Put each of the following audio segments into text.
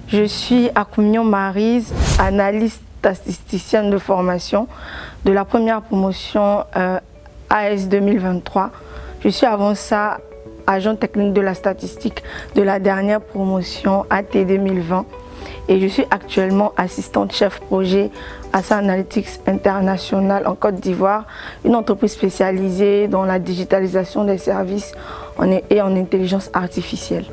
Je suis Akoumnion Maryse, analyste statisticienne de formation de la première promotion AS 2023. Je suis avant ça agent technique de la statistique de la dernière promotion AT 2020 et je suis actuellement assistante chef projet ASA Analytics International en Côte d'Ivoire, une entreprise spécialisée dans la digitalisation des services et en intelligence artificielle.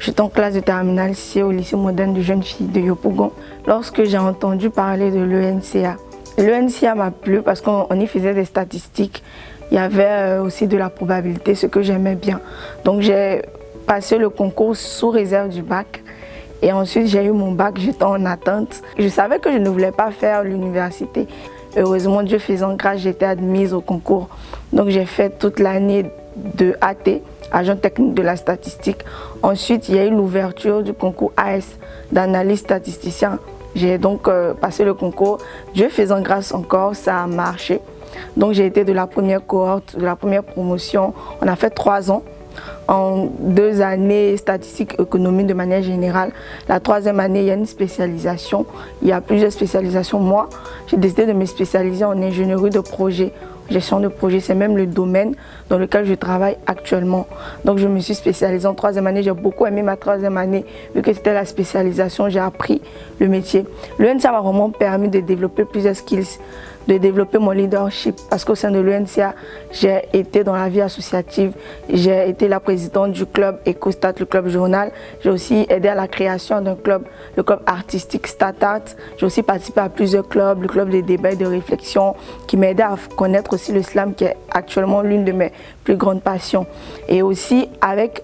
J'étais en classe de terminale C au lycée moderne de jeunes filles de Yopougon lorsque j'ai entendu parler de l'ENCA. L'ENCA m'a plu parce qu'on y faisait des statistiques, il y avait aussi de la probabilité, ce que j'aimais bien. Donc j'ai passé le concours sous réserve du bac et ensuite j'ai eu mon bac, j'étais en attente. Je savais que je ne voulais pas faire l'université. Heureusement, Dieu faisant grâce, j'étais admise au concours. Donc j'ai fait toute l'année de AT, agent technique de la statistique. Ensuite, il y a eu l'ouverture du concours AS d'analyste statisticien. J'ai donc passé le concours. Dieu faisant grâce encore, ça a marché. Donc j'ai été de la première cohorte, de la première promotion. On a fait 3 ans. En 2 années, statistique, économie de manière générale. La 3e année, il y a une spécialisation. Il y a plusieurs spécialisations. Moi, j'ai décidé de me spécialiser en ingénierie de projet. Gestion de projet, c'est même le domaine dans lequel je travaille actuellement. Donc je me suis spécialisée en 3e année. J'ai beaucoup aimé ma 3e année. Vu que c'était la spécialisation, j'ai appris le métier. L'ENCA m'a vraiment permis de développer plusieurs skills, de développer mon leadership. Parce qu'au sein de l'ENCA, j'ai été dans la vie associative. J'ai été la présidente du club EcoStat, le club journal. J'ai aussi aidé à la création d'un club, le club artistique StatArt. J'ai aussi participé à plusieurs clubs, le club des débats et de réflexion, qui m'a aidé à connaître aussi le slam, qui est actuellement l'une de mes plus grandes passions. Et aussi avec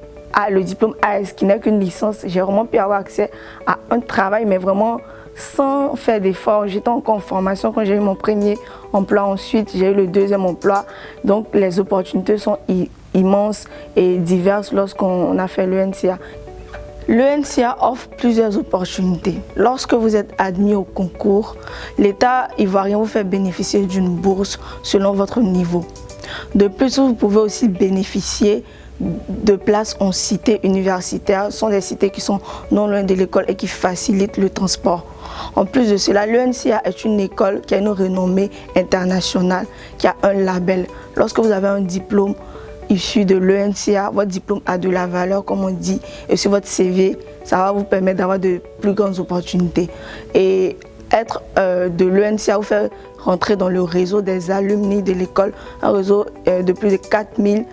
le diplôme AS, qui n'est qu'une licence, j'ai vraiment pu avoir accès à un travail, mais vraiment sans faire d'efforts. J'étais encore en formation quand j'ai eu mon premier emploi. Ensuite, j'ai eu le 2e emploi. Donc, les opportunités sont immenses et diverses lorsqu'on a fait l'ENCA. L'ENCA offre plusieurs opportunités. Lorsque vous êtes admis au concours, l'État ivoirien vous fait bénéficier d'une bourse selon votre niveau. De plus, vous pouvez aussi bénéficier de places en cités universitaires. Ce sont des cités qui sont non loin de l'école et qui facilitent le transport. En plus de cela, l'ENCA est une école qui a une renommée internationale, qui a un label. Lorsque vous avez un diplôme issu de l'ENCA, votre diplôme a de la valeur, comme on dit, et sur votre CV, ça va vous permettre d'avoir de plus grandes opportunités. Et être de l'ENCA vous fait rentrer dans le réseau des alumni de l'école, un réseau de plus de 4000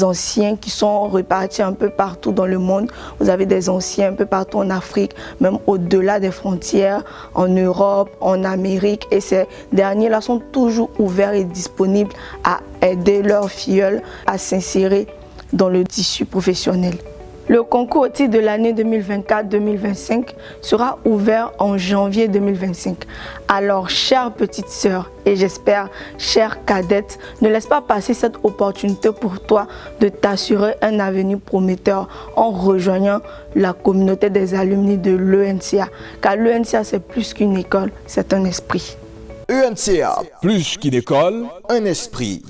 anciens qui sont repartis un peu partout dans le monde. Vous avez des anciens un peu partout en Afrique, même au-delà des frontières, en Europe, en Amérique. Et ces derniers-là sont toujours ouverts et disponibles à aider leurs filleuls à s'insérer dans le tissu professionnel. Le concours au titre de l'année 2024-2025 sera ouvert en janvier 2025. Alors, chères petites sœurs et j'espère, chères cadettes, ne laisse pas passer cette opportunité pour toi de t'assurer un avenir prometteur en rejoignant la communauté des alumni de l'ENCA. Car l'ENCA, c'est plus qu'une école, c'est un esprit. ENCA, plus qu'une école, un esprit.